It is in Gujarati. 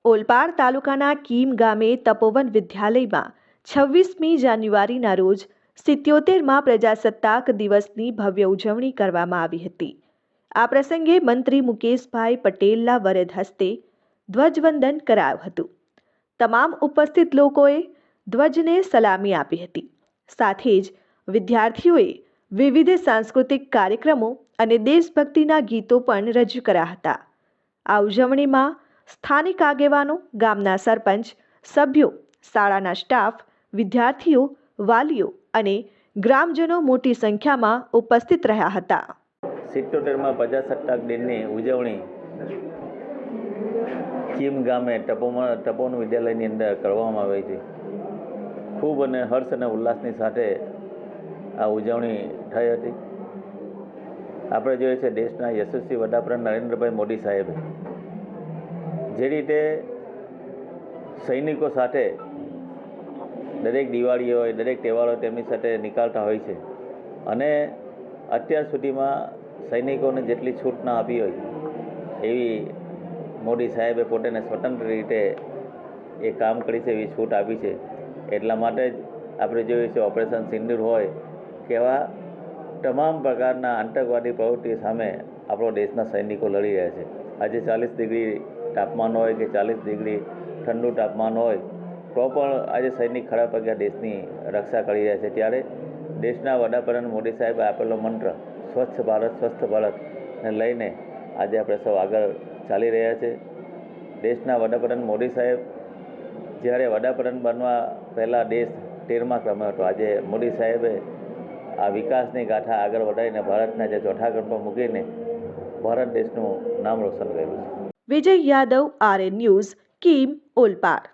ઓલપાડ તાલુકાના કીમ ગામે તપોવન વિદ્યાલયમાં 26મી જાન્યુઆરીના રોજ 77માં પ્રજાસત્તાક દિવસની ભવ્ય ઉજવણી કરવામાં આવી હતી। આ પ્રસંગે મંત્રી મુકેશભાઈ પટેલના વરદ હસ્તે ધ્વજવંદન કરાયું હતું। તમામ ઉપસ્થિત લોકોએ ધ્વજને સલામી આપી હતી। સાથે જ વિદ્યાર્થીઓએ વિવિધ સાંસ્કૃતિક કાર્યક્રમો અને દેશભક્તિના ગીતો પણ રજૂ કર્યા હતા। આ ઉજવણીમાં સ્થાનિક આગેવાનો, ગામના સરપંચ, સભ્યો, શાળાના સ્ટાફ, વિદ્યાર્થીઓ, વાલીઓ અને ગ્રામજનો મોટી સંખ્યામાં ઉપસ્થિત રહ્યા હતા। 77માં પ્રજાસત્તાક દિનની ઉજવણી કીમ ગામે તપોવન વિદ્યાલયની અંદર કરવામાં આવી છે। ખૂબ અને હર્ષ અને ઉલ્લાસની સાથે આ ઉજવણી થઈ હતી। આપણે જોઈએ છે દેશના યશસ્વી વડાપ્રધાન નરેન્દ્રભાઈ મોદી સાહેબે જે રીતે સૈનિકો સાથે દરેક દિવાળી હોય, દરેક તહેવારો તેમની સાથે નીકળતા હોય છે અને અત્યાર સુધીમાં સૈનિકોને જેટલી છૂટ ના આપી હોય એવી મોદી સાહેબે પોતાને સ્વતંત્ર રીતે એ કામ કરી છે, એવી છૂટ આપી છે। એટલા માટે જ આપણે જોઈએ છે ઓપરેશન સિંદૂર હોય કે એવા તમામ પ્રકારના આતંકવાદી પ્રવૃત્તિઓ સામે આપણો દેશના સૈનિકો લડી રહ્યા છે। આજે 40 ડિગ્રી તાપમાન હોય કે 40 ડિગ્રી ઠંડુ તાપમાન હોય તો પણ આજે સૈનિક ખડા પગે દેશની રક્ષા કરી રહ્યા છે। ત્યારે દેશના વડાપ્રધાન મોદી સાહેબે આપેલો મંત્ર સ્વચ્છ ભારતને લઈને આજે આપણે સૌ આગળ ચાલી રહ્યા છે। દેશના વડાપ્રધાન મોદી સાહેબ જ્યારે વડાપ્રધાન બનવા પહેલાં દેશ 13મા ક્રમે હતો। આજે મોદી સાહેબે આ વિકાસની ગાથા આગળ વધારીને ભારતને આજે ચોથા ક્રમ પર મૂકીને ભારત દેશનું નામ રોશન કર્યું છે। વિજય યાદવ, RN ન્યૂઝ, કીમ, ઓલપાડ।